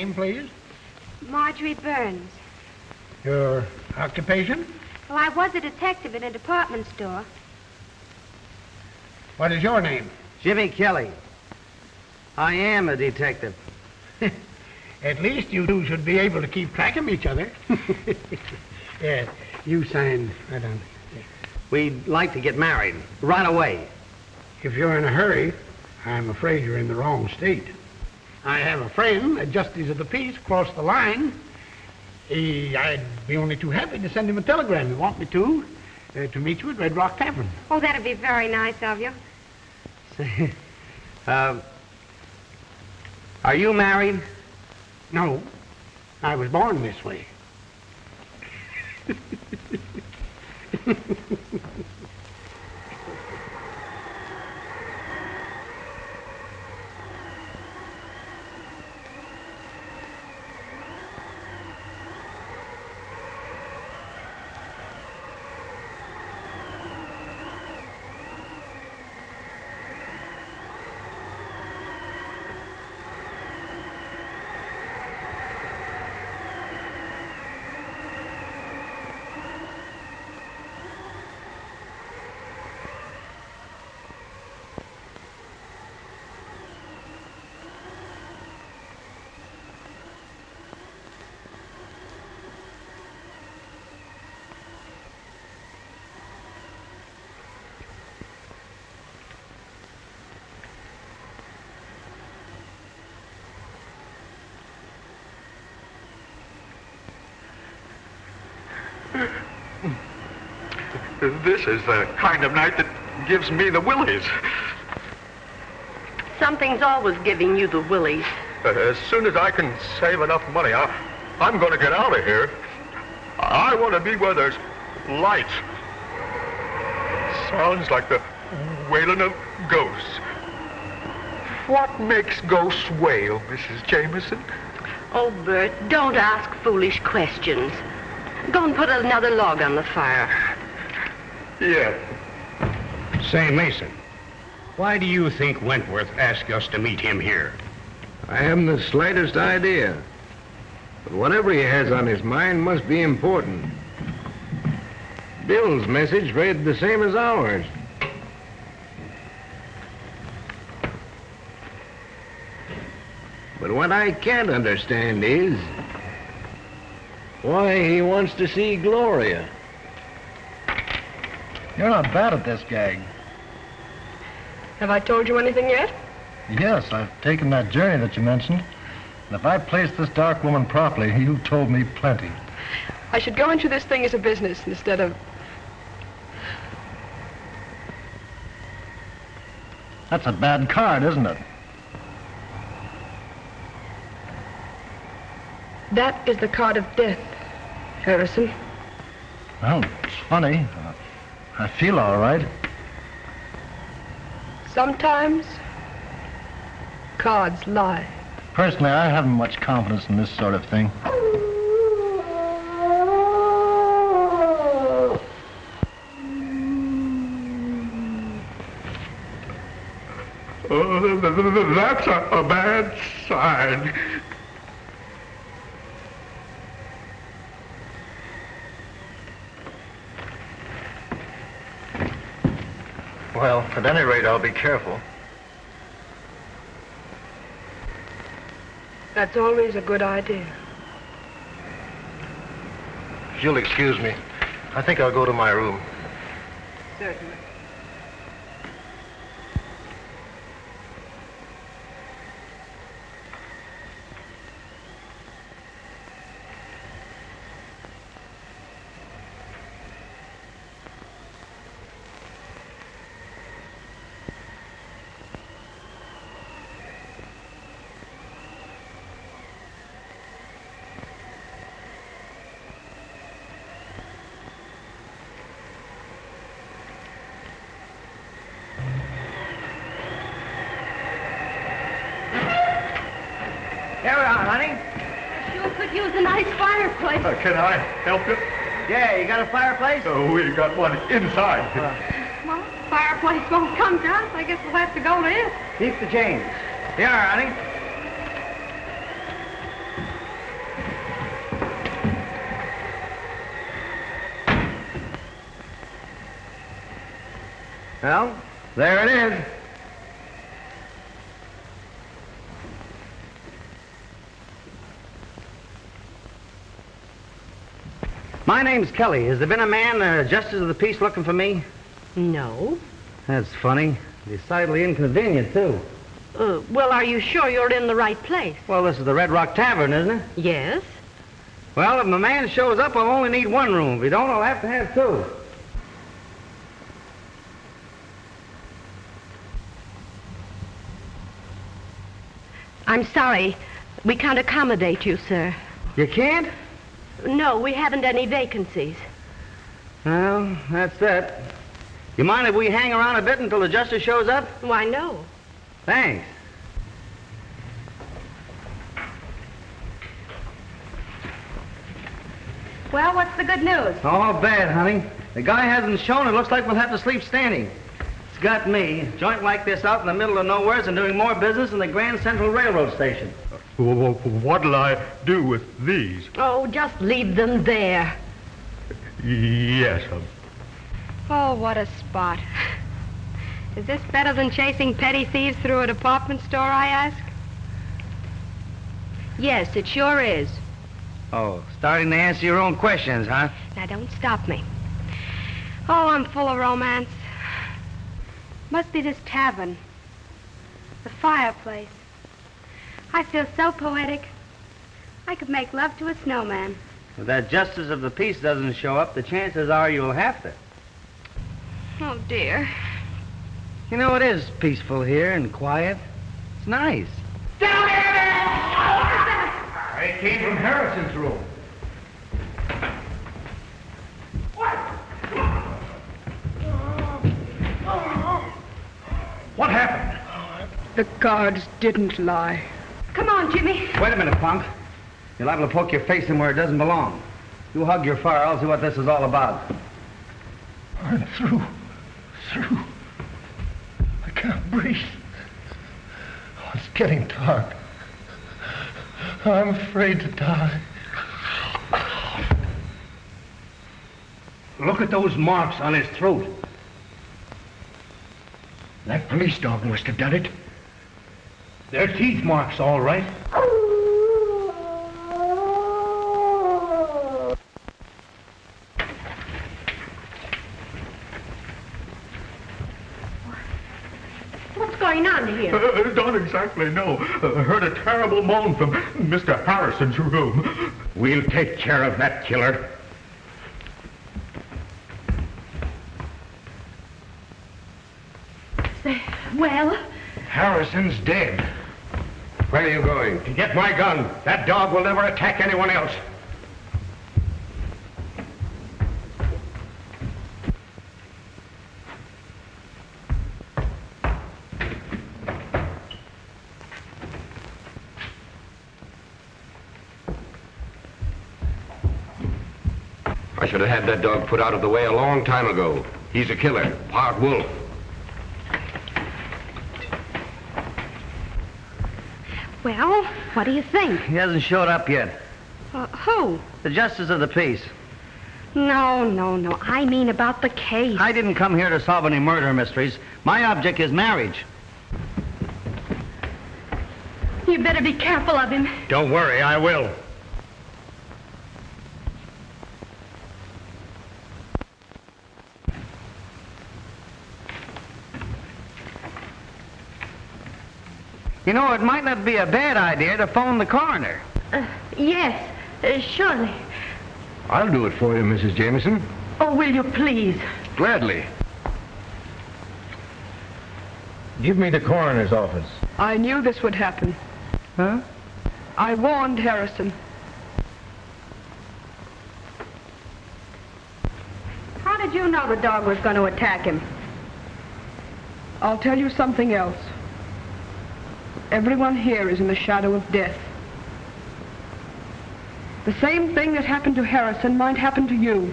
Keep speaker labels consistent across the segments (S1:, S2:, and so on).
S1: name, please?
S2: Marjorie Burns.
S1: Your occupation?
S2: Well, I was a detective in a department store.
S1: What is your name?
S3: Jimmy Kelly. I am a detective.
S1: At least you two should be able to keep track of each other. Yeah, you signed right on. Yeah.
S3: We'd like to get married right away.
S1: If you're in a hurry, I'm afraid you're in the wrong state. I have a friend, a justice of the peace, across the line. I'd be only too happy to send him a telegram. You want me to meet you at Red Rock Tavern.
S2: Oh, that'd be very nice of you.
S3: Are you married?
S1: No, I was born this way.
S4: This is the kind of night that gives me the willies.
S5: Something's always giving you the willies.
S4: As soon as I can save enough money, I'm going to get out of here. I want to be where there's light. Sounds like the wailing of ghosts. What makes ghosts wail, Mrs. Jameson?
S5: Oh, Bert, don't ask foolish questions. Go and put another log on the fire.
S4: Yes.
S6: Say, Mason, why do you think Wentworth asked us to meet him here?
S7: I haven't the slightest idea. But whatever he has on his mind must be important. Bill's message read the same as ours. But what I can't understand is why he wants to see Gloria.
S8: You're not bad at this, Gag.
S9: Have I told you anything yet?
S8: Yes, I've taken that journey that you mentioned. And if I placed this dark woman properly, you told me plenty.
S9: I should go into this thing as a business instead of...
S8: That's a bad card, isn't it?
S9: That is the card of death, Harrison.
S8: Well, it's funny. I feel all right.
S9: Sometimes, cards lie.
S8: Personally, I haven't much confidence in this sort of thing.
S4: That's a bad sign.
S8: Well, at any rate, I'll be careful.
S9: That's always a good idea.
S8: If you'll excuse me, I think I'll go to my room.
S9: Certainly.
S3: Here we are, honey.
S2: Sure could use a nice fireplace.
S4: Can I help you?
S3: Yeah, you got a fireplace?
S4: We got one inside.
S2: Well, fireplace won't come to us. I guess we'll have to go to it.
S3: Keep the change. Here, honey. Well, there it is. My name's Kelly. Has there been a man, justice of the peace, looking for me?
S5: No.
S3: That's funny. Decidedly inconvenient, too.
S5: Well, are you sure you're in the right place?
S3: Well, this is the Red Rock Tavern, isn't it?
S5: Yes.
S3: Well, if my man shows up, I'll only need one room. If he don't, I'll have to have two.
S5: I'm sorry. We can't accommodate you, sir.
S3: You can't?
S5: No, we haven't any vacancies.
S3: Well, that's that. You mind if we hang around a bit until the justice shows up?
S5: Why, no.
S3: Thanks.
S2: Well, what's the good news?
S3: All bad, honey. The guy hasn't shown. It looks like we'll have to sleep standing. It's got me. A joint like this out in the middle of nowheres and doing more business than the Grand Central Railroad Station.
S4: What'll I do with these?
S5: Oh, just leave them there.
S4: Yes,
S2: Oh, what a spot. Is this better than chasing petty thieves through a department store, I ask? Yes, it sure is.
S3: Oh, starting to answer your own questions, huh?
S2: Now, don't stop me. Oh, I'm full of romance. Must be this tavern. The fireplace. I feel so poetic. I could make love to a snowman.
S3: If that justice of the peace doesn't show up, the chances are you'll have to.
S2: Oh, dear.
S3: You know, it is peaceful here and quiet. It's nice.
S6: It came from Harrison's room. What happened?
S9: The guards didn't lie.
S2: Come on, Jimmy.
S3: Wait a minute, punk. You're liable to poke your face in where it doesn't belong. You hug your fire, I'll see what this is all about.
S8: I'm through. I can't breathe. Oh, it's getting dark. I'm afraid to die.
S6: Look at those marks on his throat. That police dog must have done it. They're teeth marks, all right.
S5: What's going on here?
S4: Don't exactly know. Heard a terrible moan from Mr. Harrison's room.
S6: We'll take care of that killer.
S5: Well?
S6: Harrison's dead. Where are you going? To get my gun. That dog will never attack anyone else. I should have had that dog put out of the way a long time ago. He's a killer, part wolf.
S2: Well, what do you think?
S3: He hasn't showed up yet.
S2: Who?
S3: The justice of the peace.
S2: No. I mean about the case.
S3: I didn't come here to solve any murder mysteries. My object is marriage.
S2: You better be careful of him.
S6: Don't worry, I will.
S3: You know, it might not be a bad idea to phone the coroner.
S5: Yes, surely.
S7: I'll do it for you, Mrs. Jameson.
S5: Oh, will you please?
S7: Gladly. Give me the coroner's office.
S9: I knew this would happen.
S3: Huh?
S9: I warned Harrison.
S2: How did you know the dog was going to attack him?
S9: I'll tell you something else. Everyone here is in the shadow of death. The same thing that happened to Harrison might happen to you.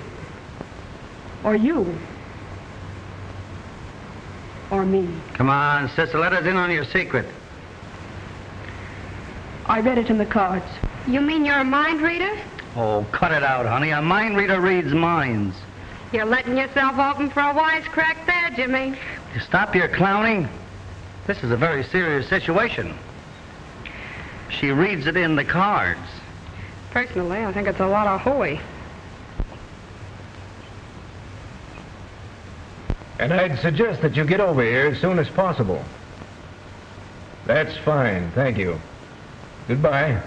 S9: Or you. Or me.
S3: Come on, sister, let us in on your secret.
S9: I read it in the cards.
S2: You mean you're a mind reader?
S3: Oh, cut it out, honey. A mind reader reads minds.
S2: You're letting yourself open for a wisecrack there, Jimmy.
S3: You stop your clowning. This is a very serious situation. She reads it in the cards.
S9: Personally, I think it's a lot of hooey.
S7: And I'd suggest that you get over here as soon as possible. That's fine, thank you. Goodbye.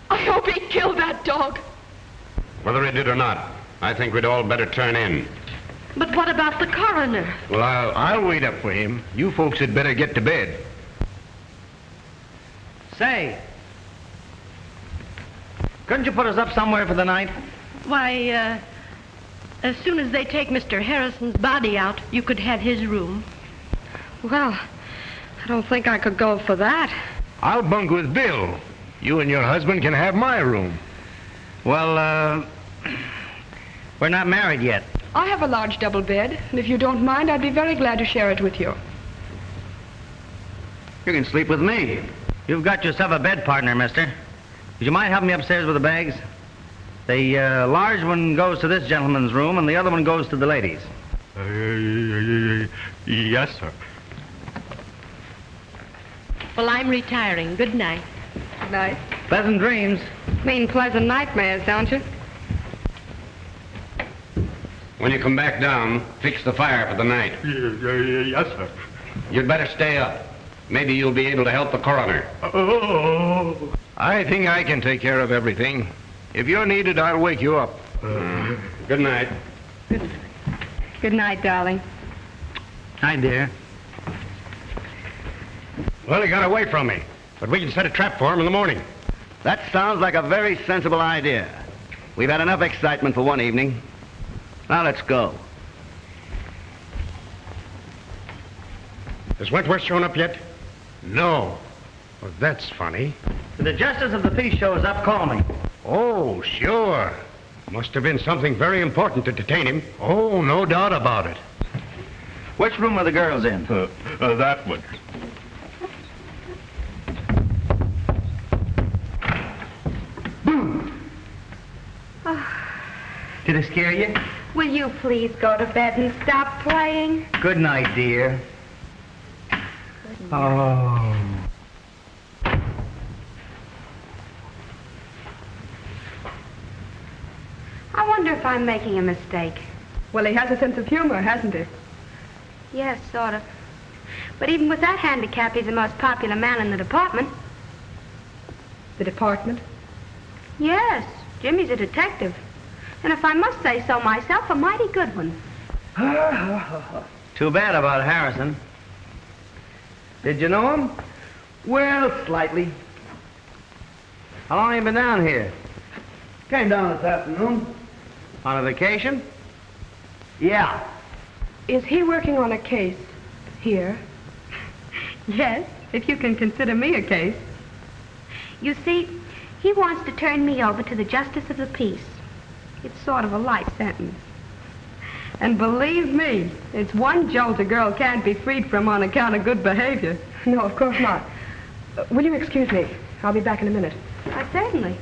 S9: I hope he killed that dog.
S6: Whether he did or not, I think we'd all better turn in.
S5: But what about the coroner?
S7: Well, I'll wait up for him. You folks had better get to bed.
S3: Say, couldn't you put us up somewhere for the night?
S5: Why, as soon as they take Mr. Harrison's body out, you could have his room.
S9: Well, I don't think I could go for that.
S7: I'll bunk with Bill. You and your husband can have my room.
S3: Well, we're not married yet.
S9: I have a large double bed, and if you don't mind, I'd be very glad to share it with you.
S3: You can sleep with me. You've got yourself a bed partner, mister. Would you mind helping me upstairs with the bags? The large one goes to this gentleman's room, and the other one goes to the ladies.
S4: Yes, sir.
S5: Well, I'm retiring. Good night.
S9: Good night.
S3: Pleasant dreams.
S9: Mean pleasant nightmares, don't you?
S6: When you come back down, fix the fire for the night.
S4: Yes, sir.
S6: You'd better stay up. Maybe you'll be able to help the coroner.
S4: Oh.
S7: I think I can take care of everything. If you're needed, I'll wake you up.
S6: Good night.
S9: Good night, darling.
S3: Hi, dear.
S6: Well, he got away from me, but we can set a trap for him in the morning.
S3: That sounds like a very sensible idea. We've had enough excitement for one evening. Now let's go.
S6: Has Wentworth shown up yet? No. Well, that's funny.
S3: When the justice of the peace shows up, call me.
S6: Oh, sure. Must have been something very important to detain him.
S7: Oh, no doubt about it.
S3: Which room are the girls in?
S4: That one.
S3: Did it scare you?
S2: Will you please go to bed and stop playing?
S3: Good night, dear. Oh.
S2: I wonder if I'm making a mistake.
S9: Well, he has a sense of humor, hasn't he?
S2: Yes, sort of. But even with that handicap, he's the most popular man in the department.
S9: The department?
S2: Yes, Jimmy's a detective. And if I must say so myself, a mighty good one.
S3: Too bad about Harrison. Did you know him? Well, slightly. How long have you been down here? Came down this afternoon. On a vacation? Yeah.
S9: Is he working on a case here?
S2: Yes,
S9: If you can consider me a case.
S2: you see, he wants to turn me over to the justice of the peace. It's sort of a life sentence.
S9: And believe me, it's one jolt a girl can't be freed from on account of good behavior. No, of course not. Will you excuse me? I'll be back in a minute.
S2: Certainly.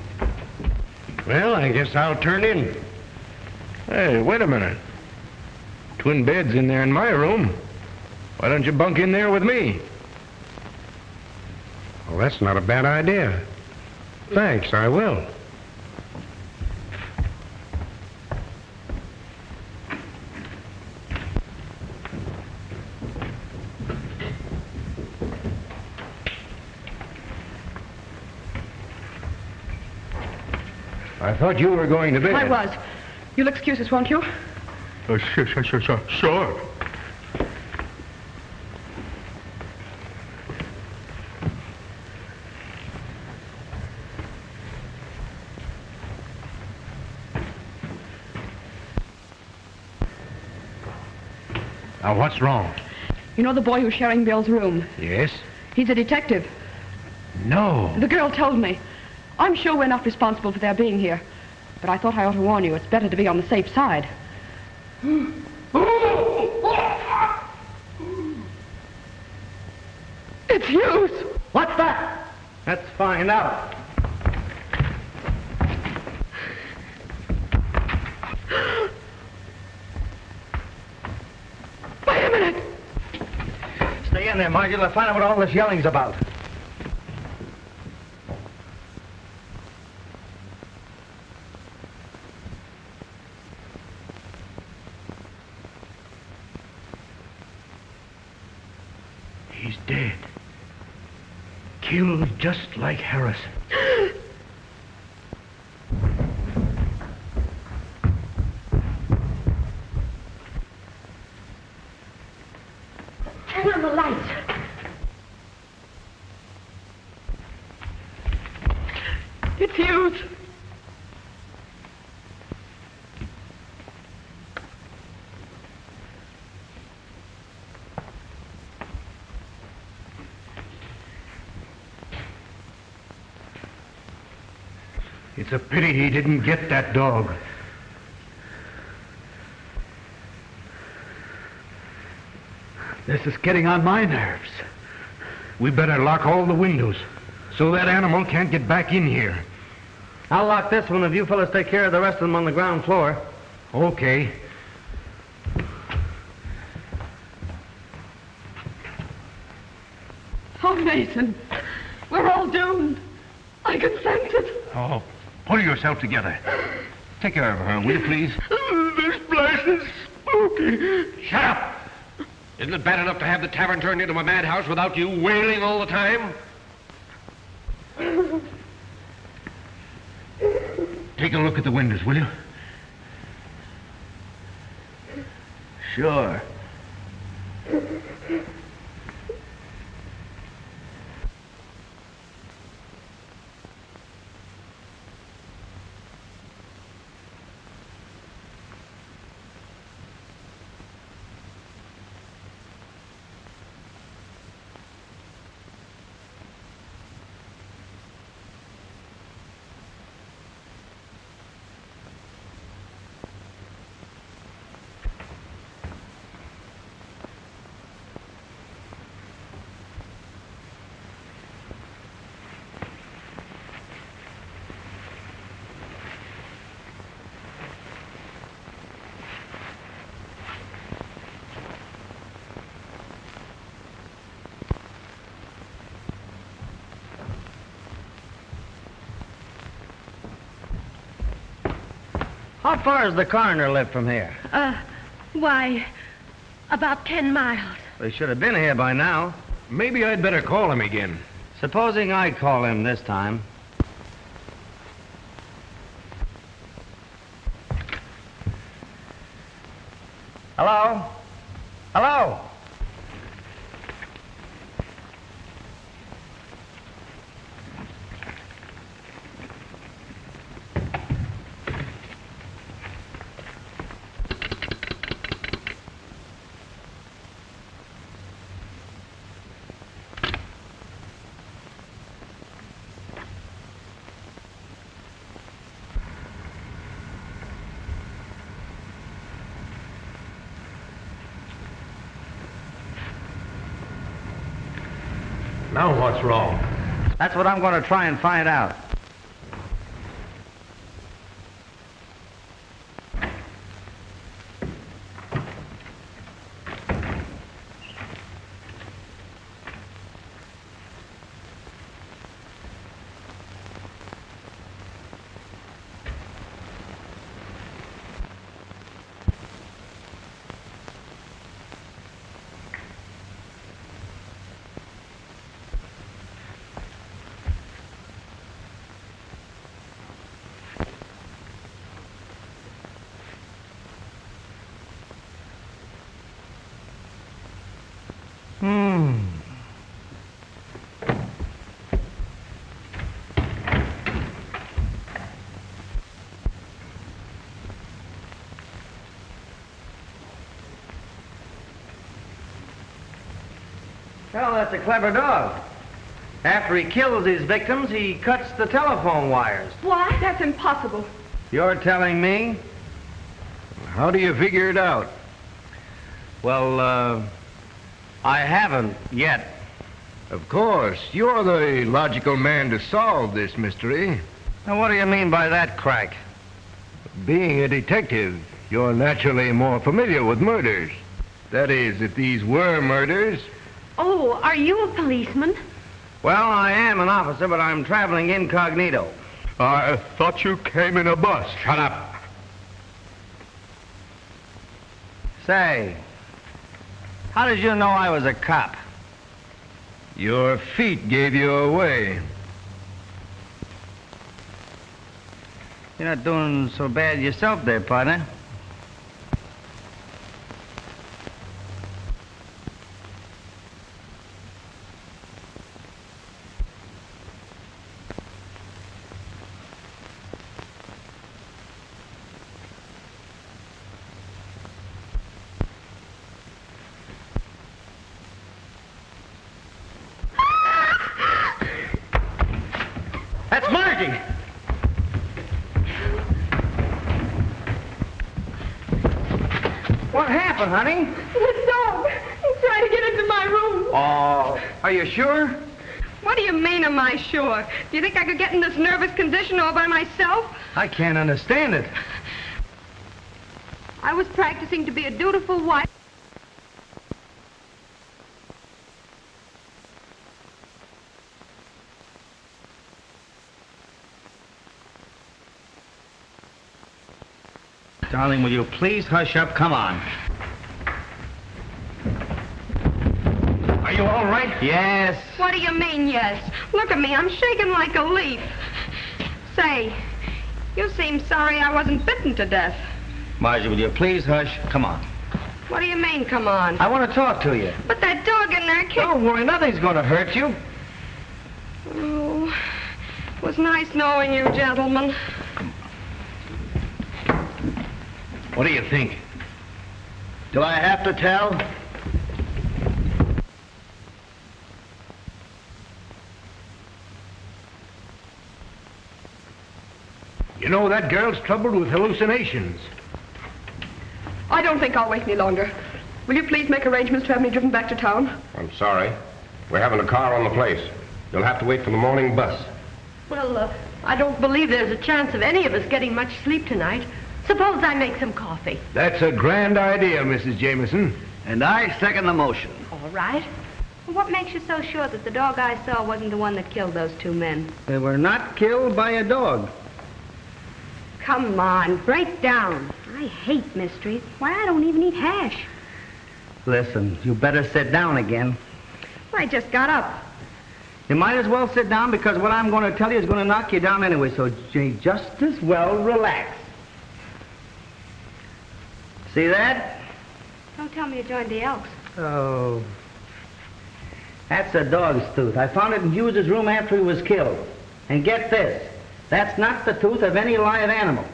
S6: Well, I guess I'll turn in.
S7: Hey, wait a minute. Twin beds in there in my room. Why don't you bunk in there with me?
S6: Well, that's not a bad idea. Thanks, I will.
S7: I thought you were going to bed.
S9: I was. You'll excuse us, won't you?
S4: Sure.
S6: Now, what's wrong?
S9: You know the boy who's sharing Bill's room?
S6: Yes?
S9: He's a detective.
S6: No.
S9: The girl told me. I'm sure we're not responsible for their being here. but I thought I ought to warn you. It's better to be on the safe side. It's Hughes.
S3: What's that? Let's find out.
S9: Wait a minute.
S3: Stay in there, Margie. Let's find out what all this yelling's about.
S6: He's dead. Killed just like Harrison.
S5: Turn on the lights.
S9: It's Hughes.
S6: It's a pity he didn't get that dog.
S1: This is getting on my nerves.
S6: We better lock all the windows so that animal can't get back in here.
S3: I'll lock this one if you fellas take care of the rest of them on the ground floor.
S6: Okay.
S9: Oh, Mason, we're all doomed. I can sense it.
S6: Oh, pull yourself together. Take care of her, will you, please?
S4: This place is spooky.
S6: Shut up! Isn't it bad enough to have the tavern turned into a madhouse without you wailing all the time? Take a look at the windows, will you?
S3: Sure. How far does the coroner live from here?
S5: Why, about 10 miles.
S3: They should have been here by now.
S6: Maybe I'd better call him again.
S3: Supposing I call him this time. Hello? Hello?
S6: Now what's wrong?
S3: That's what I'm going to try and find out. Well, that's a clever dog. After he kills his victims, he cuts the telephone wires.
S9: What? That's impossible.
S3: You're telling me?
S7: How do you figure it out?
S3: Well, I haven't yet.
S7: Of course, you're the logical man to solve this mystery.
S3: Now, what do you mean by that, Crack?
S7: Being a detective, you're naturally more familiar with murders. That is, if these were murders.
S5: Oh, are you a policeman?
S3: Well, I am an officer, but I'm traveling incognito.
S4: I thought you came in a bus.
S6: Shut up.
S3: Say, how did you know I was a cop?
S7: Your feet gave you away.
S3: You're not doing so bad yourself there, partner. That's Margie! What happened, honey?
S9: The dog. He's trying to get into my room.
S3: Oh, are you sure?
S9: What do you mean, am I sure? Do you think I could get in this nervous condition all by myself?
S3: I can't understand it.
S9: I was practicing to be a dutiful wife.
S3: Darling, will you please hush up? Come on.
S6: Are you all right?
S3: Yes.
S9: What do you mean, yes? Look at me, I'm shaking like a leaf. Say, you seem sorry I wasn't bitten to death.
S3: Margie, will you please hush? Come on.
S9: What do you mean, come on?
S3: I want to talk to you.
S9: But that dog in there kicked...
S3: Don't worry, nothing's going to hurt you.
S9: Oh, it was nice knowing you, gentlemen.
S6: What do you think?
S3: Do I have to tell?
S6: You know, that girl's troubled with hallucinations.
S9: I don't think I'll wait any longer. Will you please make arrangements to have me driven back to town?
S6: I'm sorry. We're having a car on the place. You'll have to wait for the morning bus.
S5: Well, I don't believe there's a chance of any of us getting much sleep tonight. Suppose I make some coffee.
S7: That's a grand idea, Mrs. Jameson.
S3: And I second the motion.
S2: All right. Well, what makes you so sure that the dog I saw wasn't the one that killed those two men?
S3: They were not killed by a dog.
S2: Come on, break down. I hate mysteries. Why, I don't even eat hash.
S3: Listen, you better sit down again.
S2: I just got up.
S3: You might as well sit down because what I'm going to tell you is going to knock you down anyway, so you just as well relax. See that?
S2: Don't tell me you joined the Elks.
S3: Oh. That's a dog's tooth. I found it in Hughes's room after he was killed. And get this, that's not the tooth of any live animal.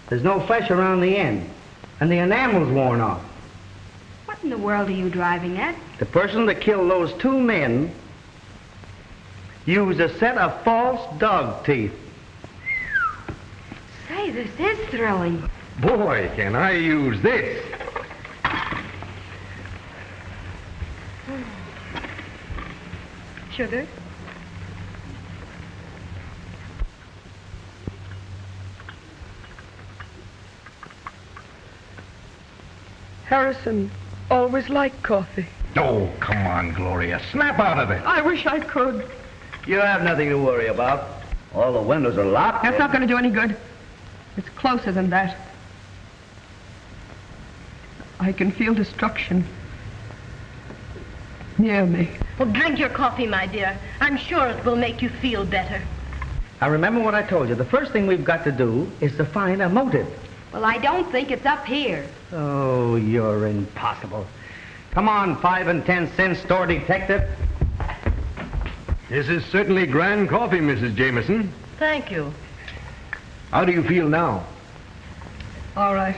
S3: There's no flesh around the end, and the enamel's worn off.
S2: What in the world are you driving at?
S3: The person that killed those two men used a set of false dog teeth.
S2: Say, this is thrilling.
S7: Boy, can I use this.
S2: Sugar?
S9: Harrison always liked coffee.
S6: Oh, come on, Gloria. Snap out of it.
S9: I wish I could.
S3: You have nothing to worry about. All the windows are locked.
S9: That's not going to do any good. It's closer than that. I can feel destruction near me.
S5: Well, drink your coffee, my dear. I'm sure it will make you feel better.
S3: Now remember what I told you. The first thing we've got to do is to find a motive.
S2: Well, I don't think it's up here.
S3: Oh, you're impossible. Come on, 5 and 10 cent store detective.
S7: This is certainly grand coffee, Mrs. Jameson.
S5: Thank you.
S7: How do you feel now?
S9: All right.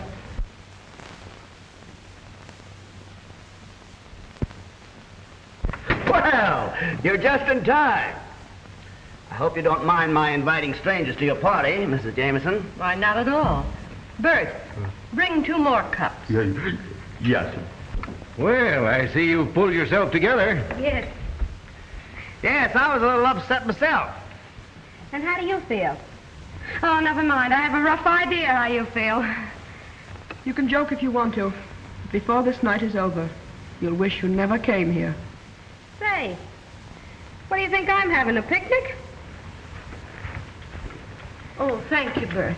S3: Well, you're just in time. I hope you don't mind my inviting strangers to your party, Mrs. Jameson.
S5: Why, not at all. Bert, bring 2 more cups.
S4: Yes.
S7: Well, I see you've pulled yourself together.
S2: Yes.
S3: Yes, I was a little upset myself.
S2: And how do you feel? Oh, never mind. I have a rough idea how you feel.
S9: You can joke if you want to. Before this night is over, you'll wish you never came here.
S2: Say, what do you think I'm having, a picnic?
S5: Oh, thank you, Bert.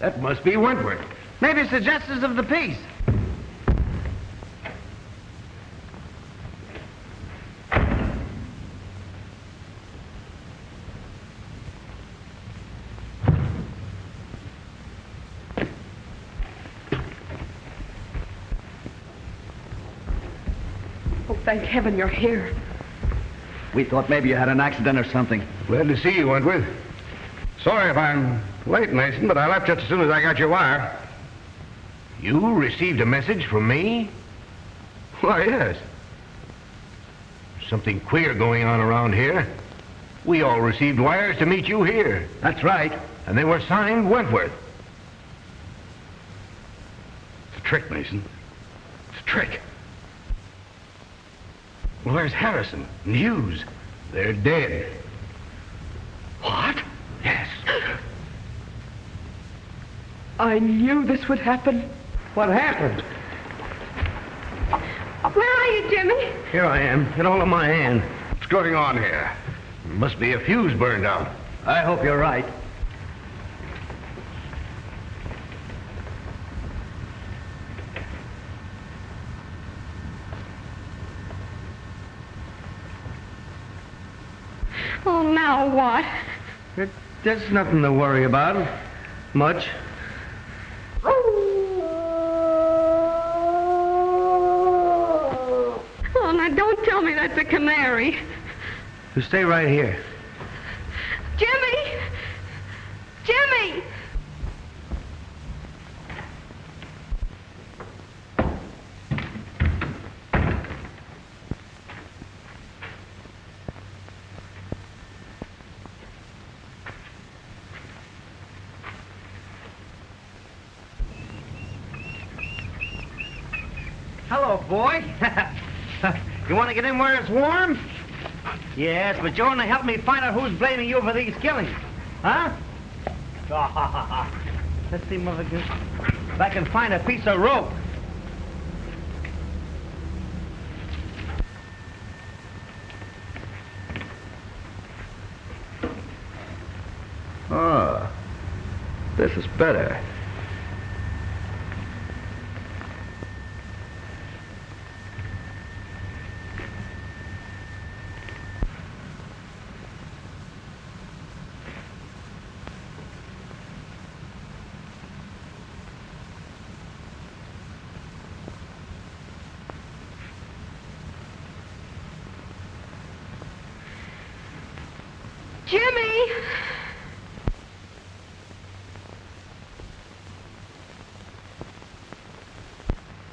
S7: That must be Wentworth.
S3: Maybe it's the justice of the peace.
S9: Oh, thank heaven you're here.
S3: We thought maybe you had an accident or something.
S7: Glad to see you, Wentworth. Sorry if I'm late, Mason, but I left just as soon as I got your wire. You received a message from me? Why, yes. Something queer going on around here. We all received wires to meet you here.
S3: That's right.
S7: And they were signed Wentworth.
S6: It's a trick, Mason. It's a trick. Well, there's Harrison and Hughes.
S7: They're dead.
S6: What?
S7: Yes.
S9: I knew this would happen.
S3: What happened?
S2: Where are you, Jimmy?
S7: Here I am. Get hold of my hand. What's going on here? Must be a fuse burned out.
S3: I hope you're right.
S2: Oh, now what?
S3: There's nothing to worry about. Much.
S2: Oh, now don't tell me that's a canary.
S3: You stay right here.
S2: Jimmy! Jimmy!
S3: Hello, boy. You want to get in where it's warm? Yes, but you're going to help me find out who's blaming you for these killings. Huh? Let's see, Mother Goose. If I can find a piece of rope.
S6: Ah, this is better.
S2: Jimmy!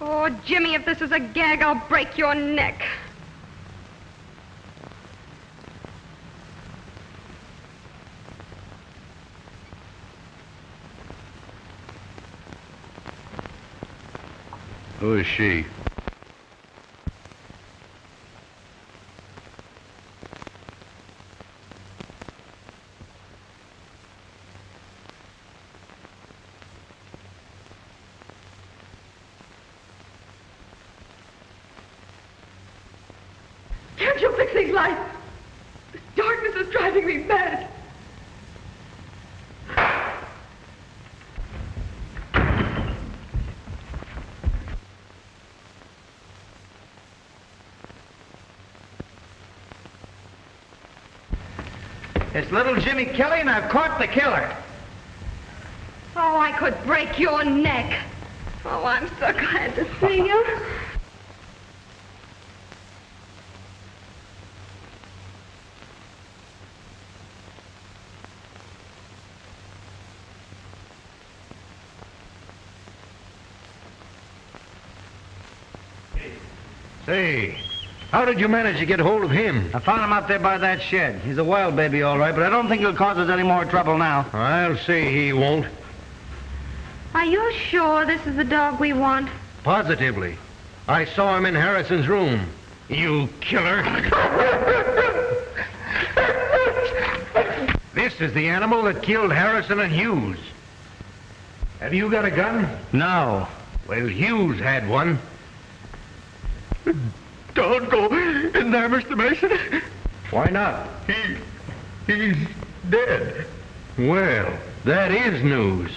S2: Oh, Jimmy, if this is a gag, I'll break your neck.
S6: Who is she?
S9: Can't you fix these lights? This darkness is driving me mad.
S3: It's little Jimmy Kelly, and I've caught the killer.
S2: Oh, I could break your neck. Oh, I'm so glad to see you.
S7: Say, how did you manage to get hold of him?
S3: I found him out there by that shed. He's a wild baby, all right, but I don't think he'll cause us any more trouble now.
S7: I'll say he won't.
S2: Are you sure this is the dog we want?
S7: Positively. I saw him in Harrison's room. You killer. This is the animal that killed Harrison and Hughes. Have you got a gun?
S3: No.
S7: Well, Hughes had one.
S4: Don't go in there, Mr. Mason.
S7: Why not?
S4: He's dead.
S7: Well, that is news.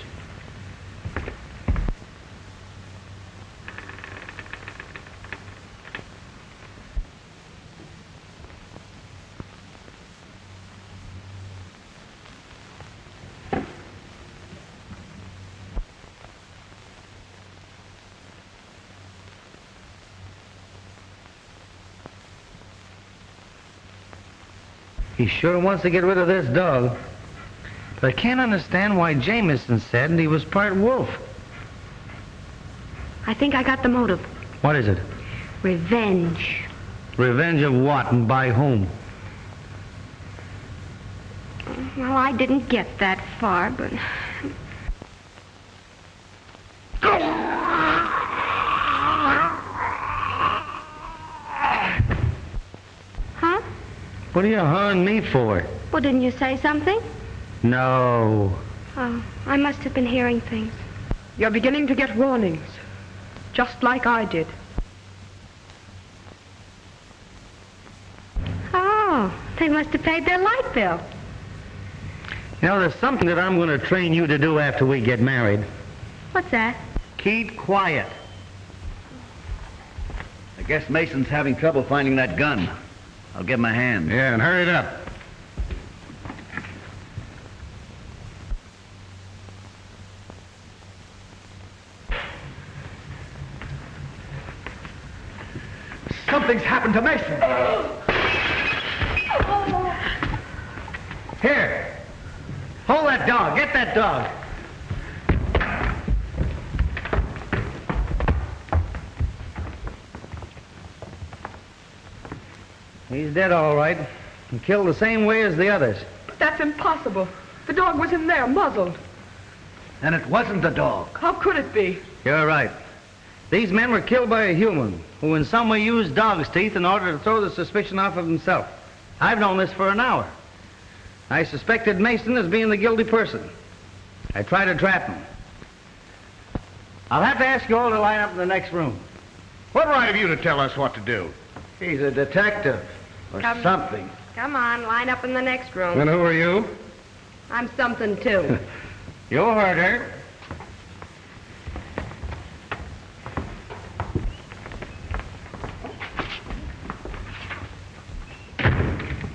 S3: He sure wants to get rid of this dog. But I can't understand why Jameson said he was part wolf.
S2: I think I got the motive.
S3: What is it?
S2: Revenge.
S3: Revenge of what and by whom?
S2: Well, I didn't get that far, but... Huh?
S3: What are you hawing me for?
S2: Well, didn't you say something?
S3: No.
S2: Oh, I must have been hearing things.
S9: You're beginning to get warnings, just like I did.
S2: Oh, they must have paid their light bill.
S3: You know, there's something that I'm going to train you to do after we get married.
S2: What's that?
S3: Keep quiet.
S10: I guess Mason's having trouble finding that gun. I'll give him a hand.
S7: Yeah, and hurry it up.
S1: Something's happened to Mason.
S3: Here. Hold that dog. Get that dog. He's dead, all right. And killed the same way as the others.
S9: That's impossible. The dog was in there, muzzled.
S10: And it wasn't the dog.
S9: How could it be?
S3: You're right. These men were killed by a human who in some way used dog's teeth in order to throw the suspicion off of himself. I've known this for an hour. I suspected Mason as being the guilty person. I tried to trap him. I'll have to ask you all to line up in the next room.
S7: What right have you to tell us what to do?
S3: He's a detective or something.
S2: Come on, line up in the next room.
S7: And who are you?
S2: I'm something, too.
S3: You heard her.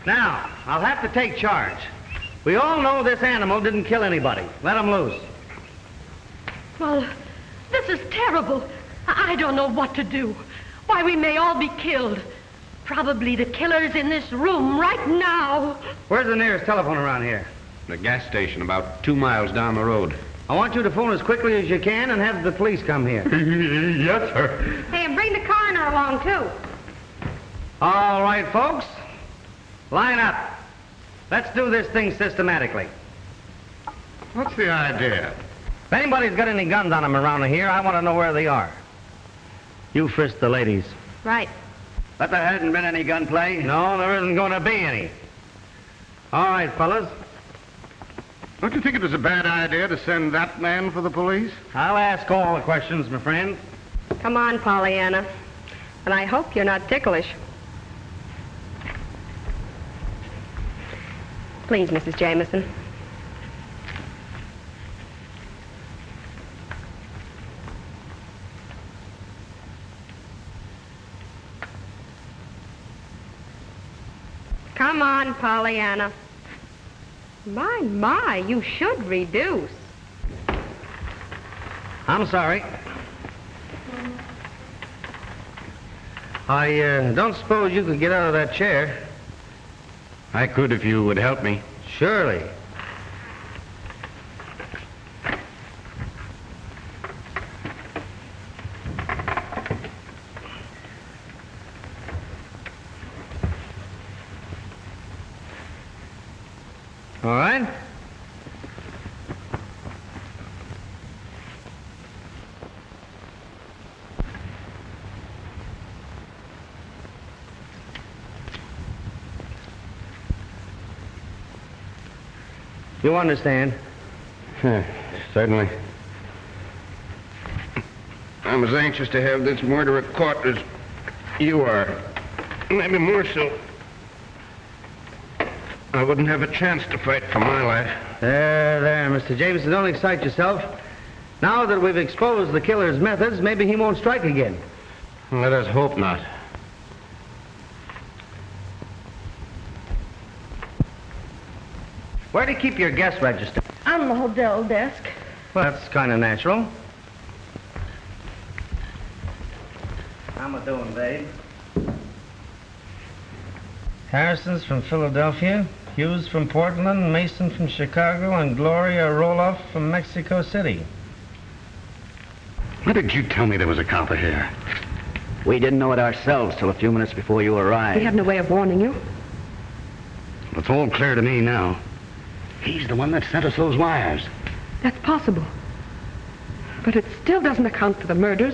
S3: Now, I'll have to take charge. We all know this animal didn't kill anybody. Let him loose.
S5: Well, this is terrible. I don't know what to do. Why, we may all be killed. Probably the killer's in this room right now.
S3: Where's the nearest telephone around here?
S7: The gas station, about 2 miles down the road.
S3: I want you to phone as quickly as you can and have the police come here.
S4: Yes, sir.
S2: Hey, and bring the coroner along, too.
S3: All right, folks. Line up. Let's do this thing systematically.
S7: What's the idea?
S3: If anybody's got any guns on them around here, I want to know where they are. You frisk the ladies.
S2: Right.
S10: But there hasn't been any gunplay.
S3: No, there isn't going to be any. All right, fellas.
S7: Don't you think it was a bad idea to send that man for the police?
S3: I'll ask all the questions, my friend.
S2: Come on, Pollyanna. And I hope you're not ticklish. Please, Mrs. Jameson. Come on, Pollyanna. My, you should reduce.
S3: I'm sorry. I don't suppose you could get out of that chair.
S7: I could if you would help me.
S3: Surely. All right. You understand?
S7: Certainly. I'm as anxious to have this murderer caught as you are. Maybe more so. I wouldn't have a chance to fight for my life.
S3: There, Mr. Jameson, don't excite yourself. Now that we've exposed the killer's methods, maybe he won't strike again.
S7: Let us hope not.
S3: Where do you keep your guest register?
S5: On the hotel desk.
S3: Well, that's kind of natural. How am I doing, babe? Harrison's from Philadelphia, Hughes from Portland, Mason from Chicago, and Gloria Roloff from Mexico City.
S7: Why did you tell me there was a copper here?
S10: We didn't know it ourselves till a few minutes before you arrived.
S9: We had no way of warning you.
S7: It's all clear to me now. He's the one that sent us those wires.
S9: That's possible. But it still doesn't account for the murders.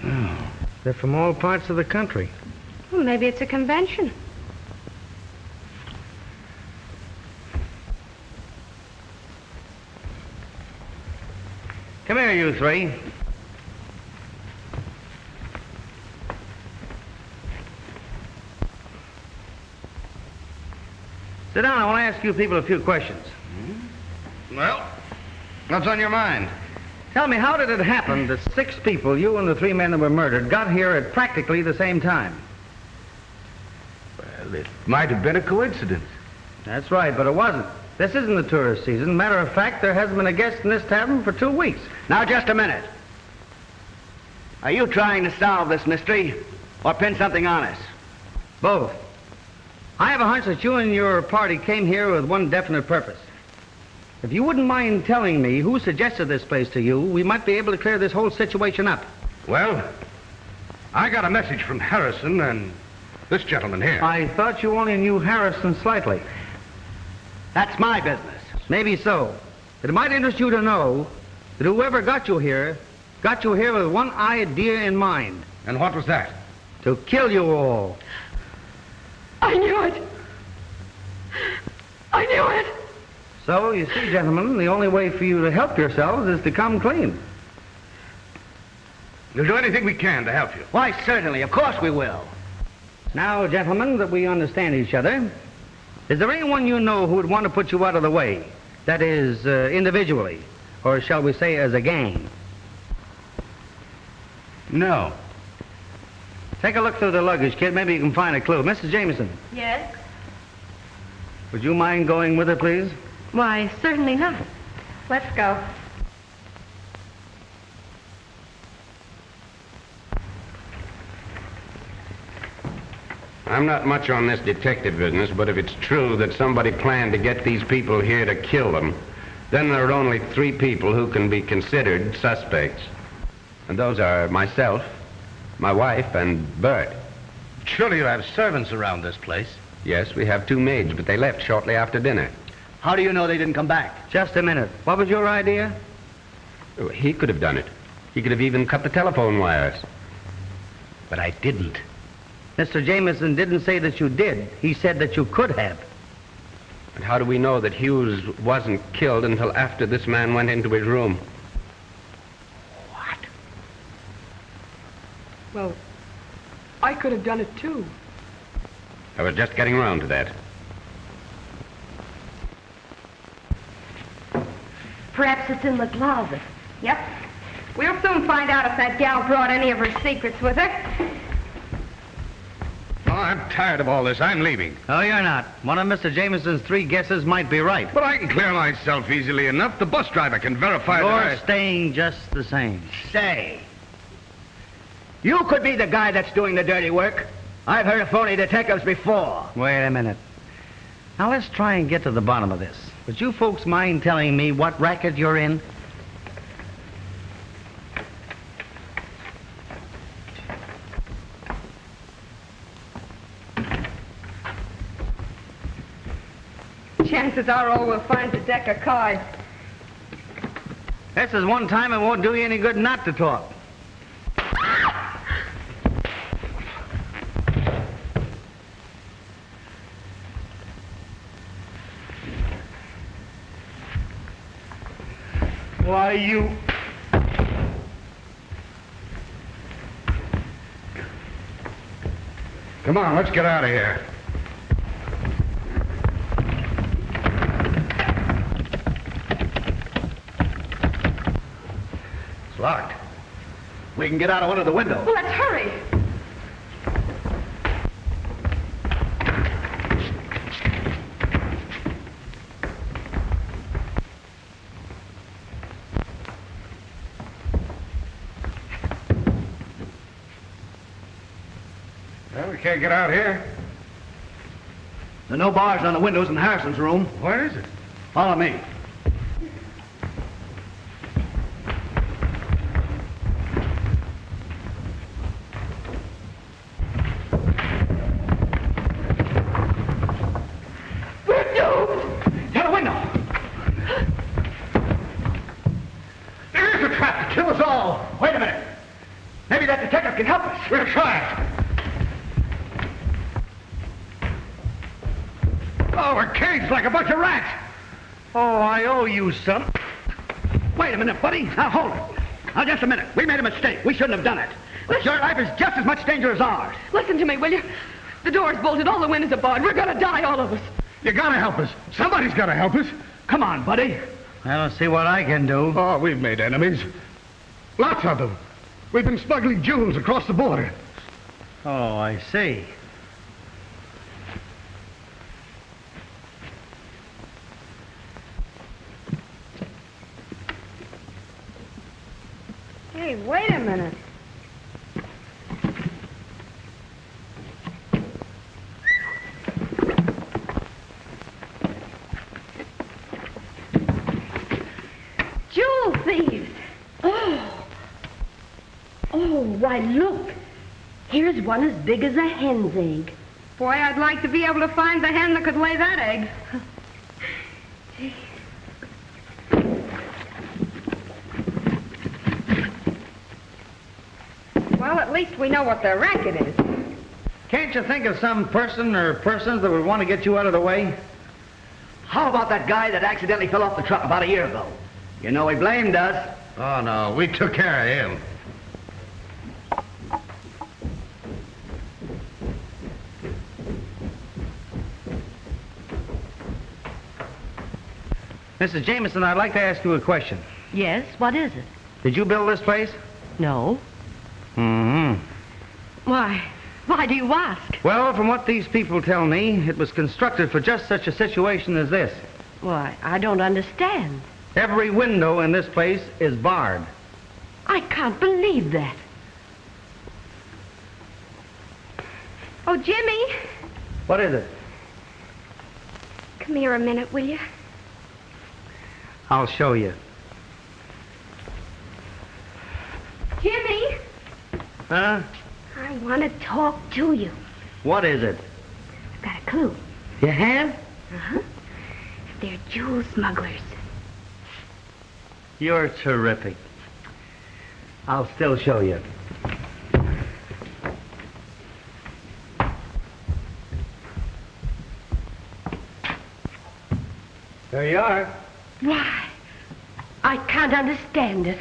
S7: No.
S3: They're from all parts of the country.
S2: Well, maybe it's a convention.
S3: Come here, you three. Sit down. I want to ask you people a few questions.
S7: Well, what's on your mind?
S3: Tell me, how did it happen that 6 people, you and the 3 men that were murdered, got here at practically the same time?
S7: Well, it might have been a coincidence.
S3: That's right, but it wasn't. This isn't the tourist season. Matter of fact, there hasn't been a guest in this tavern for 2 weeks.
S10: Now, just a minute. Are you trying to solve this mystery or pin something on us?
S3: Both. I have a hunch that you and your party came here with one definite purpose. If you wouldn't mind telling me who suggested this place to you, we might be able to clear this whole situation up.
S7: Well, I got a message from Harrison and this gentleman here.
S3: I thought you only knew Harrison slightly.
S10: That's my business.
S3: Maybe so. But it might interest you to know that whoever got you here with one idea in mind.
S7: And what was that?
S3: To kill you all.
S5: I knew it. I knew it.
S3: So, you see, gentlemen, the only way for you to help yourselves is to come clean.
S7: We'll do anything we can to help you.
S10: Why, certainly. Of course we will.
S3: Now, gentlemen, that we understand each other, is there anyone you know who would want to put you out of the way? That is, individually, or shall we say as a gang?
S7: No.
S3: Take a look through the luggage, kid. Maybe you can find a clue. Mrs. Jameson,
S5: Yes?
S3: would you mind going with her, please?
S5: Why, certainly not.
S2: Let's go.
S7: I'm not much on this detective business, but if it's true that somebody planned to get these people here to kill them, then there are only 3 people who can be considered suspects. And those are myself, my wife, and Bert.
S6: Surely you have servants around this place.
S7: Yes, we have 2 maids, but they left shortly after dinner.
S10: How do you know they didn't come back?
S3: Just a minute. What was your idea?
S7: He could have done it. He could have even cut the telephone wires.
S6: But I didn't.
S3: Mr. Jameson didn't say that you did. He said that you could have.
S7: And how do we know that Hughes wasn't killed until after this man went into his room?
S6: What?
S9: Well, I could have done it too.
S7: I was just getting around to that.
S2: Perhaps it's in the closet. Yep. We'll soon find out if that gal brought any of her secrets with her.
S7: Oh, I'm tired of all this. I'm leaving.
S3: Oh, you're not. One of Mr. Jameson's 3 guesses might be right.
S7: But I can clear myself easily enough. The bus driver can verify that
S3: You're staying just the same.
S10: Say, you could be the guy that's doing the dirty work. I've heard of phony detectives before.
S3: Wait a minute. Now, let's try and get to the bottom of this. Would you folks mind telling me what racket you're in?
S9: Chances are all we'll find is a deck of cards.
S3: This is one time it won't do you any good not to talk.
S6: Why, you... Come on, let's get out of here.
S10: It's locked. We can get out of one of the windows.
S9: Well, let's hurry.
S6: Well, we can't get out here.
S10: There are no bars on the windows in Harrison's room.
S6: Where is it?
S10: Follow me.
S9: We're doomed.
S10: To the window. There is a trap to kill us all. Wait a minute. Maybe that detective can help us.
S6: We'll try. Oh, we're caged like a bunch of rats.
S3: Oh, I owe you some.
S10: Wait a minute, buddy. Now, hold it. Now, just a minute. We made a mistake. We shouldn't have done it. But your life is just as much danger as ours.
S9: Listen to me, will you? The door's bolted, all the windows are barred. We're gonna die, all of us.
S6: You gotta help us. Somebody's gotta help us.
S10: Come on, buddy.
S3: I don't see what I can do.
S6: Oh, we've made enemies. Lots of them. We've been smuggling jewels across the border.
S3: Oh, I see.
S9: Hey, wait a minute.
S5: Jewel thieves! Oh, why, look. Here's one as big as a hen's egg.
S9: Boy, I'd like to be able to find the hen that could lay that egg. Well, at least we know what the racket is.
S3: Can't you think of some person or persons that would want to get you out of the way?
S10: How about that guy that accidentally fell off the truck about a year ago? You know he blamed us.
S6: Oh, no, we took care of him.
S3: Mrs. Jameson, I'd like to ask you a question.
S5: Yes, what is it?
S3: Did you build this place?
S5: No.
S3: Mm-hmm.
S5: Why do you ask?
S3: Well, from what these people tell me, it was constructed for just such a situation as this.
S5: Why, I don't understand.
S3: Every window in this place is barred.
S5: I can't believe that.
S2: Oh, Jimmy,
S3: What is it?
S2: come here a minute, will you?
S3: I'll show you.
S2: Jimmy,
S3: Huh?
S2: I want to talk to you.
S3: What is it?
S2: I've got a clue.
S3: You have?
S2: Uh-huh. They're jewel smugglers.
S3: You're terrific. I'll still show you. There you are.
S5: Why, I can't understand it.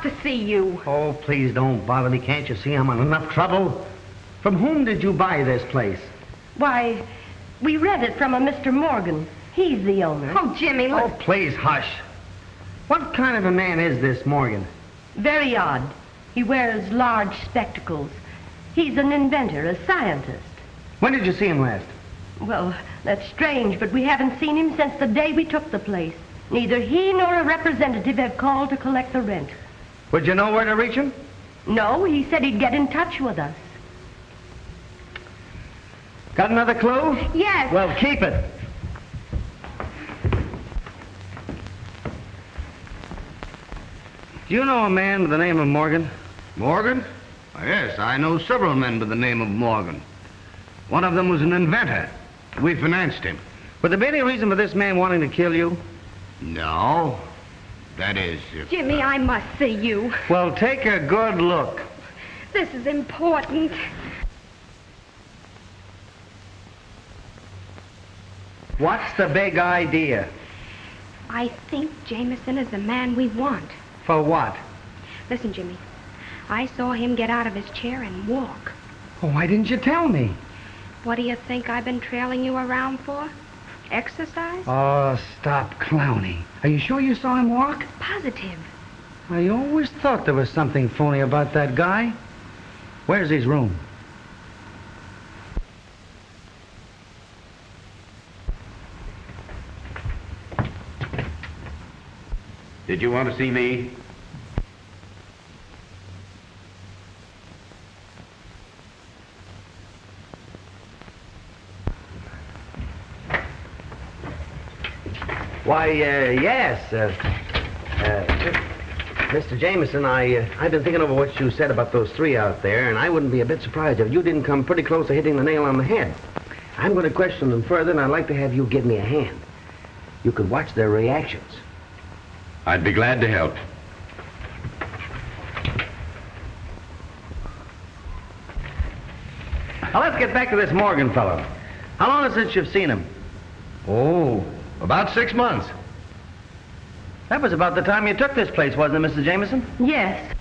S5: to see you.
S3: Oh, please don't bother me. Can't you see I'm in enough trouble? From whom did you buy this place?
S5: Why, we rent it from a Mr. Morgan. He's the owner.
S2: Oh, Jimmy, look.
S3: Oh, please, hush. What kind of a man is this Morgan?
S5: Very odd. He wears large spectacles. He's an inventor, a scientist.
S3: When did you see him last?
S5: Well, that's strange, but we haven't seen him since the day we took the place. Neither he nor a representative have called to collect the rent.
S3: Would you know where to reach him?
S5: No, he said he'd get in touch with us.
S3: Got another clue?
S2: Yes.
S3: Well, keep it. Do you know a man by the name of Morgan?
S6: Morgan? Yes, I know several men by the name of Morgan. One of them was an inventor. We financed him.
S3: Would there be any reason for this man wanting to kill you?
S6: No. That is, if...
S2: Jimmy, I must see you.
S3: Well, take a good look.
S2: This is important.
S3: What's the big idea?
S2: I think Jameson is the man we want.
S3: For what?
S2: Listen, Jimmy. I saw him get out of his chair and walk.
S3: Oh, why didn't you tell me?
S2: What do you think I've been trailing you around for? Exercise?
S3: Oh, stop clowning. Are you sure you saw him walk?
S2: Positive.
S3: I always thought there was something phony about that guy. Where's his room?
S7: Did you want to see me?
S3: Why, yes. Mr. Jameson, I've been thinking over what you said about those three out there, and I wouldn't be a bit surprised if you didn't come pretty close to hitting the nail on the head. I'm going to question them further, and I'd like to have you give me a hand. You could watch their reactions.
S7: I'd be glad to help.
S3: Now, let's get back to this Morgan fellow. How long is it since you've seen him?
S6: Oh, about 6 months.
S3: That was about the time you took this place, wasn't it, Mrs. Jameson?
S5: Yes.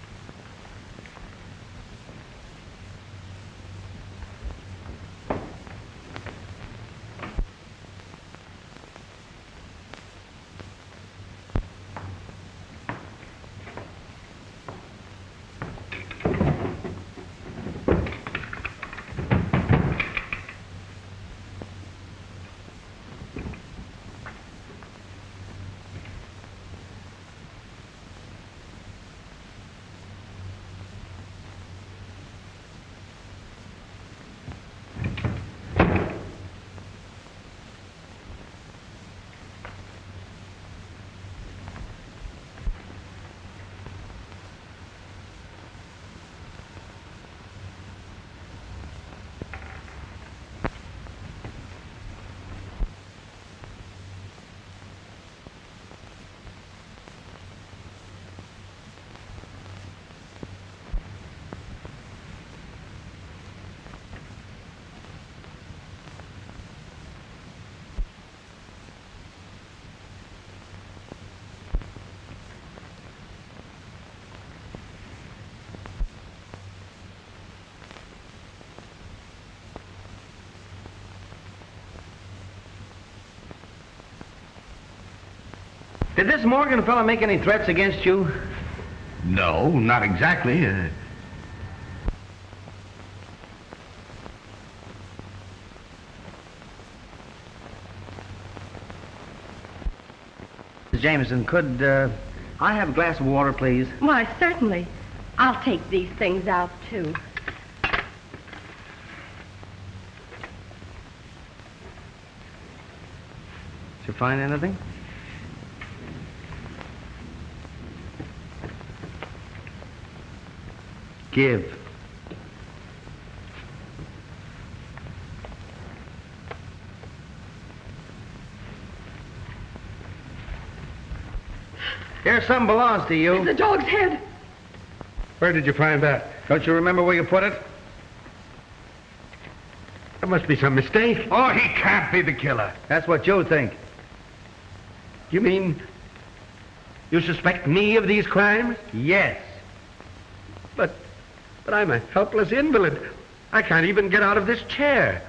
S3: Did this Morgan fella make any threats against you?
S6: No, not exactly.
S3: Mrs. Jameson, could I have a glass of water, please?
S5: Why, certainly. I'll take these things out, too.
S3: Did you find anything? Give. Here, something belongs to you.
S5: The dog's head.
S6: Where did you find that?
S3: Don't you remember where you put it?
S6: There must be some mistake. Oh, he can't be the killer.
S3: That's what you think.
S6: You mean you suspect me of these crimes?
S3: Yes.
S7: But I'm a helpless invalid. I can't even get out of this chair.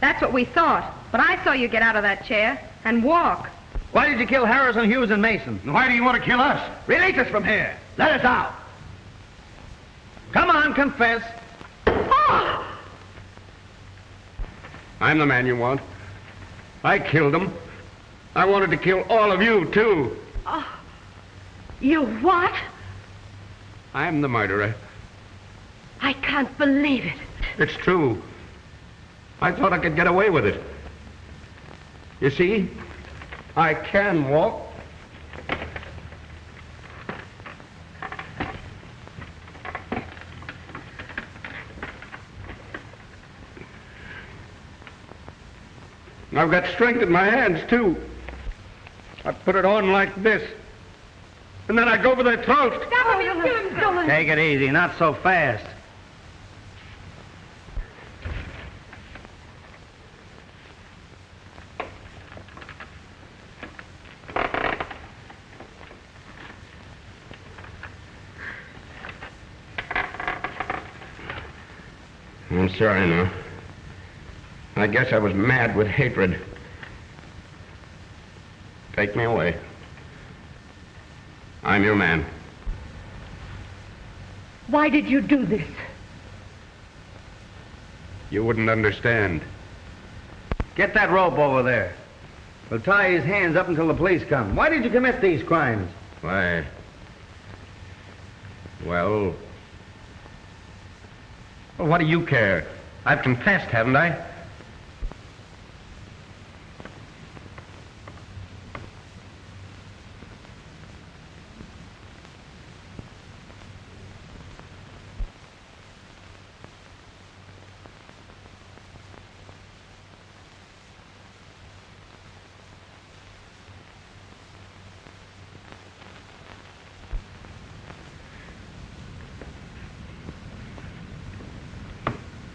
S9: That's what we thought. But I saw you get out of that chair and walk.
S10: Why did you kill Harrison, Hughes, and Mason?
S6: Why do you want to kill us?
S10: Release us from here. Let us out. Come on, confess.
S7: I'm the man you want. I killed him. I wanted to kill all of you, too.
S5: You what?
S7: I'm the murderer.
S5: I can't believe it.
S7: It's true. I thought I could get away with it. You see, I can walk. I've got strength in my hands, too. I put it on like this. And then I go for their throats.
S5: Stop him, you kill him, Dylan.
S10: Take it easy, not so fast.
S7: I'm sorry now. I guess I was mad with hatred. Take me away. I'm your man.
S5: Why did you do this?
S7: You wouldn't understand.
S3: Get that rope over there. We'll tie his hands up until the police come. Why did you commit these crimes?
S7: Why? Well, what do you care? I've confessed, haven't I?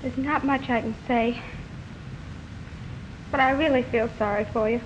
S2: There's not much I can say, but I really feel sorry for you.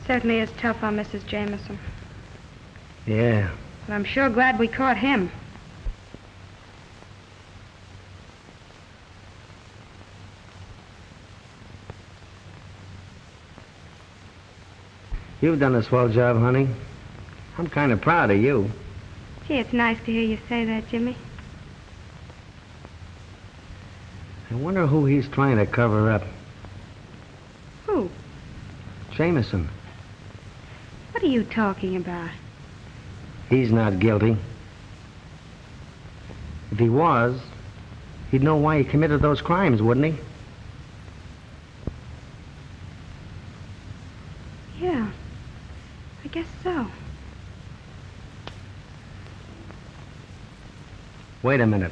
S2: Certainly is tough on Mrs. Jameson.
S3: Yeah.
S2: But I'm sure glad we caught him.
S3: You've done a swell job, honey. I'm kind of proud of you.
S2: Gee, it's nice to hear you say that, Jimmy.
S3: I wonder who he's trying to cover up.
S2: Who?
S3: Jameson.
S2: What are you talking about?
S3: He's not guilty. If he was, he'd know why he committed those crimes, wouldn't he?
S2: Yeah, I guess so.
S3: Wait a minute.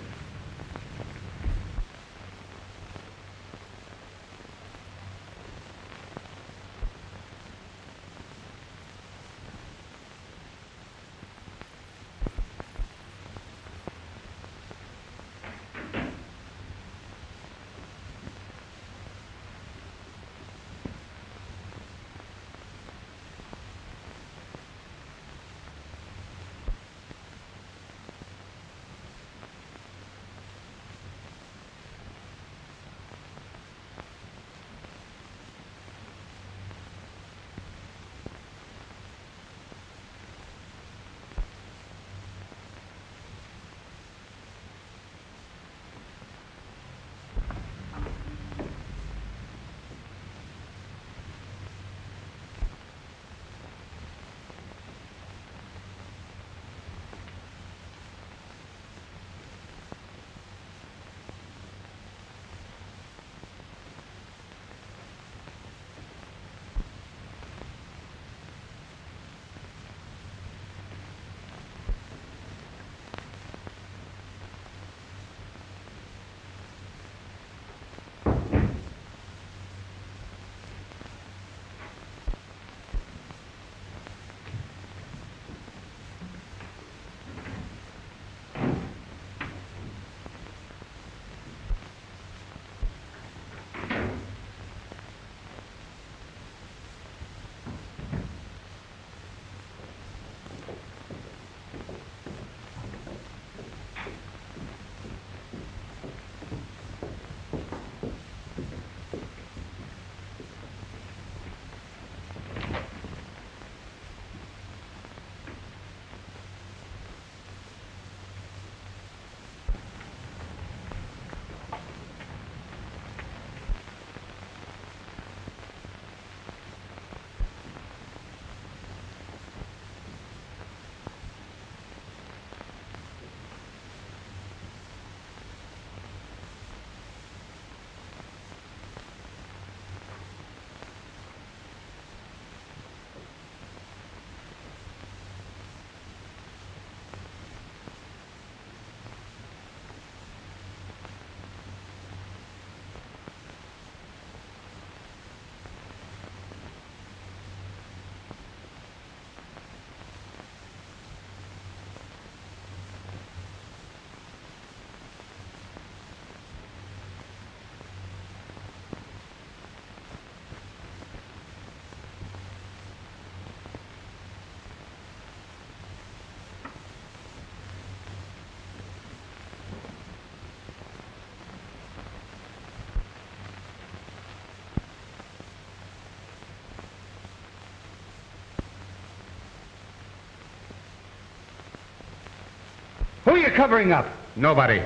S10: are you covering up?
S7: Nobody.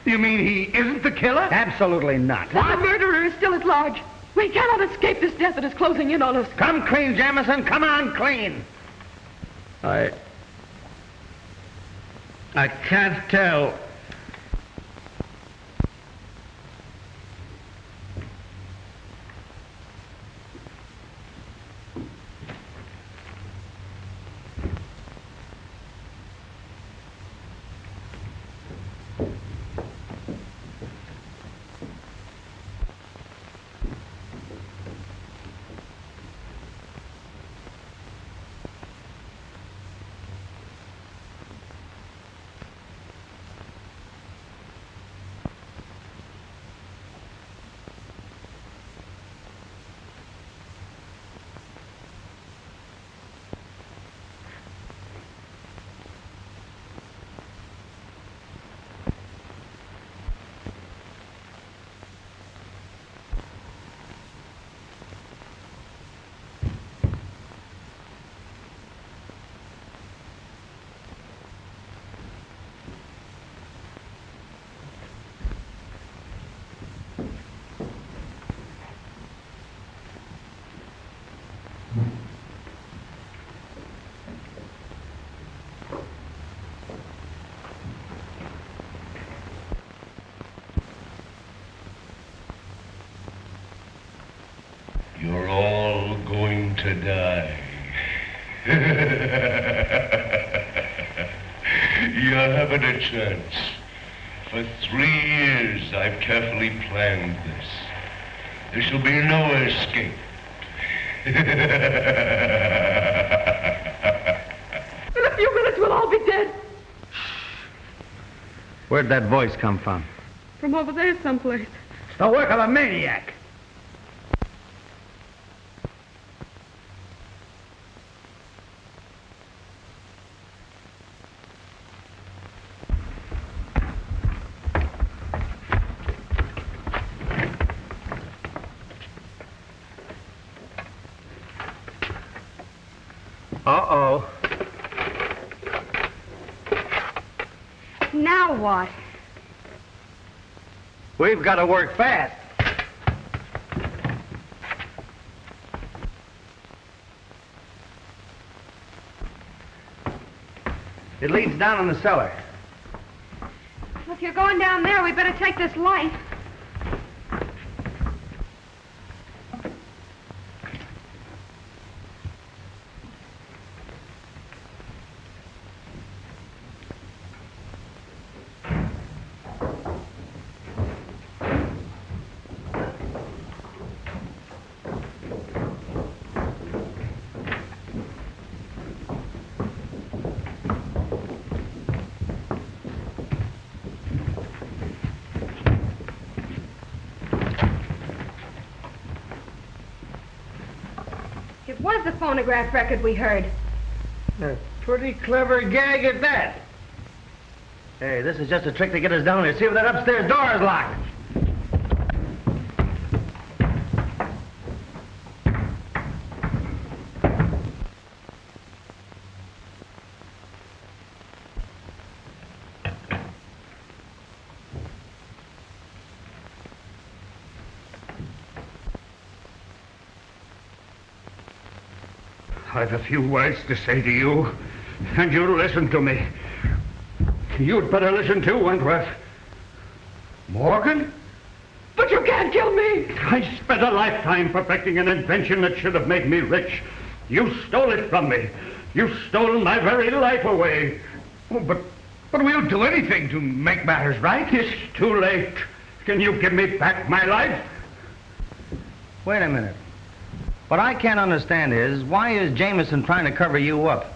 S10: You mean he isn't the killer? Absolutely not.
S9: The murderer is still at large. We cannot escape this death that is closing in on us.
S10: Come clean, Jamison. Come on, clean. I can't tell.
S11: You're all going to die. You haven't a chance. For 3 years, I've carefully planned this. There shall be no escape.
S9: In a few minutes, we'll all be dead.
S3: Where'd that voice come from?
S9: From over there someplace.
S10: It's the work of a maniac.
S3: Uh-oh.
S2: Now what?
S3: We've got to work fast. It leads down in the cellar.
S2: Well, if you're going down there, we better take this light. It was the phonograph record we heard.
S3: A pretty clever gag at that. Hey, this is just a trick to get us down here. See if that upstairs door is locked.
S10: I've a few words to say to you, and you'll listen to me. You'd better listen too, Wentworth. Morgan?
S9: But you can't kill me!
S10: I spent a lifetime perfecting an invention that should have made me rich. You stole it from me. You stole my very life away. Oh, but we'll do anything to make matters right. It's too late. Can you give me back my life?
S3: Wait a minute. What I can't understand is, why is Jameson trying to cover you up?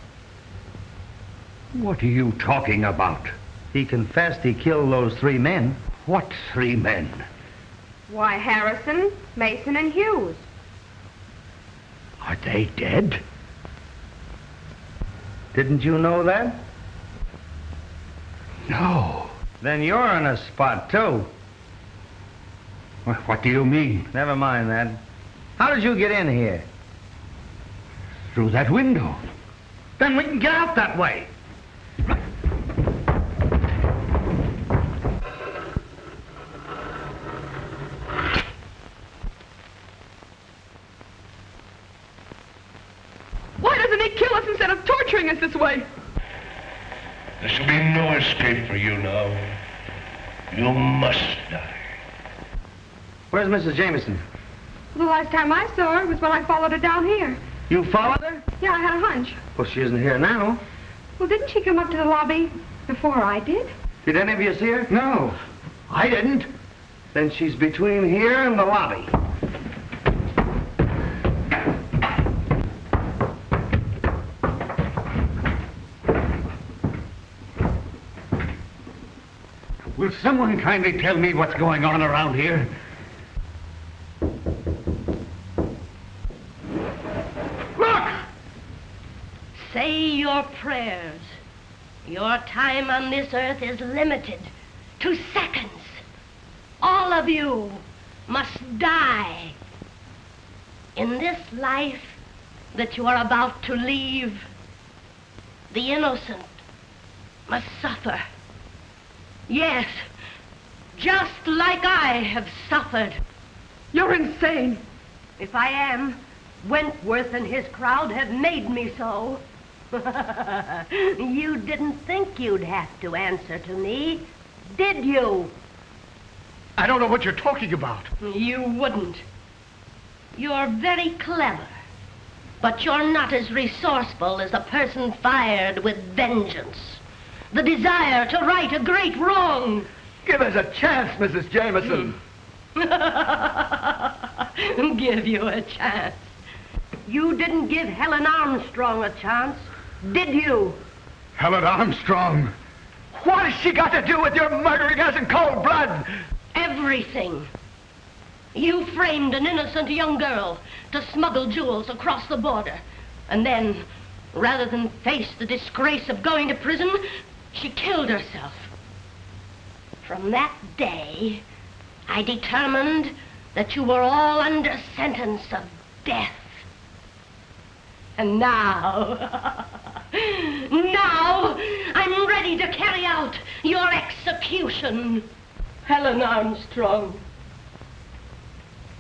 S10: What are you talking about?
S3: He confessed he killed those 3 men.
S10: What 3 men?
S2: Why, Harrison, Mason, and Hughes.
S10: Are they dead?
S3: Didn't you know that?
S10: No.
S3: Then you're in a spot, too.
S10: What do you mean?
S3: Never mind that. How did you get in here?
S10: Through that window. Then we can get out that way.
S9: instead of torturing us this way.
S11: There shall be no escape for you now. You must die.
S3: Where's Mrs. Jameson?
S9: The last time I saw her was when I followed her down here.
S3: You followed her?
S9: Yeah, I had a hunch.
S3: Well, she isn't here now.
S9: Well, didn't she come up to the lobby before I did?
S3: Did any of you see her?
S1: No, I didn't.
S3: Then she's between here and the lobby.
S10: Will someone kindly tell me what's going on around here? Look!
S5: Say your prayers. Your time on this earth is limited to seconds. All of you must die. In this life that you are about to leave, the innocent must suffer. Yes, just like I have suffered.
S9: You're insane.
S5: If I am, Wentworth and his crowd have made me so. You didn't think you'd have to answer to me, did you?
S1: I don't know what you're talking about.
S5: You wouldn't. You're very clever, but you're not as resourceful as a person fired with vengeance. The desire to right a great wrong.
S3: Give us a chance, Mrs. Jameson.
S5: Give you a chance. You didn't give Helen Armstrong a chance, did you?
S10: Helen Armstrong? What has she got to do with your murdering us in cold blood?
S5: Everything. You framed an innocent young girl to smuggle jewels across the border. And then, rather than face the disgrace of going to prison, she killed herself. From that day, I determined that you were all under sentence of death. And now, I'm ready to carry out your execution. Helen Armstrong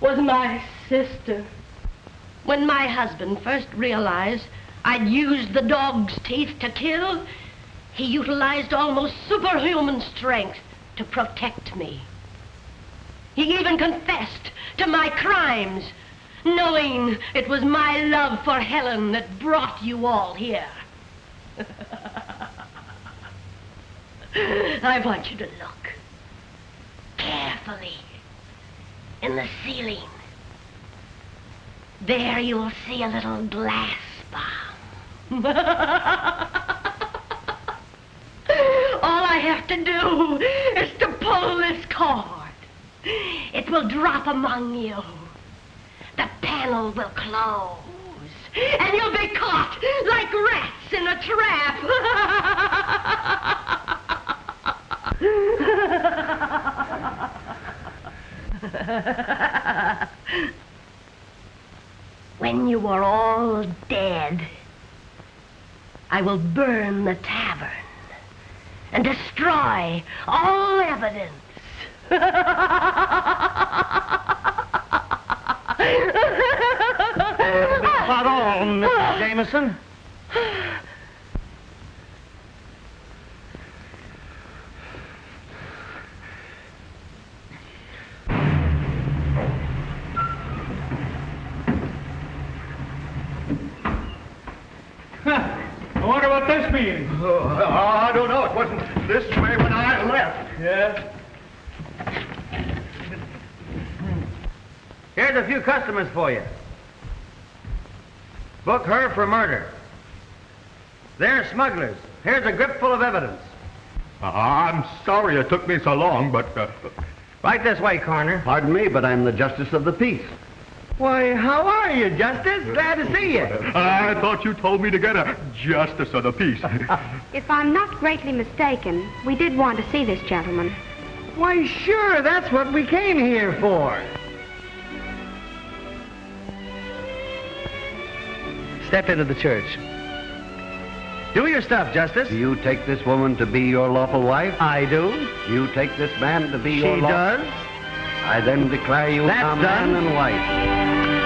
S5: was my sister. When my husband first realized I'd used the dog's teeth to kill, he utilized almost superhuman strength to protect me. He even confessed to my crimes, knowing it was my love for Helen that brought you all here. I want you to look carefully in the ceiling. There you'll see a little glass bomb. All I have to do is to pull this cord. It will drop among you. The panel will close, and you'll be caught like rats in a trap. When you are all dead, I will burn the tavern and destroy all evidence.
S3: Not all, Mrs. Jameson.
S10: I wonder what this means.
S4: I don't know. It wasn't this way when I left.
S10: Yeah?
S3: Here's a few customers for you. Book her for murder. They're smugglers. Here's a grip full of evidence.
S4: I'm sorry it took me so long, but...
S3: Right this way, Coroner.
S6: Pardon me, but I'm the Justice of the Peace.
S3: Why, how are you, Justice? Glad to see you.
S4: I thought you told me to get a Justice of the Peace.
S2: If I'm not greatly mistaken, we did want to see this gentleman.
S3: Why, sure, that's what we came here for. Step into the church. Do your stuff, Justice.
S6: Do you take this woman to be your lawful wife?
S3: I do.
S6: You take this man to be your
S3: She
S6: lawful...
S3: does.
S6: I then declare you
S3: That's
S6: a man
S3: done.
S6: and wife.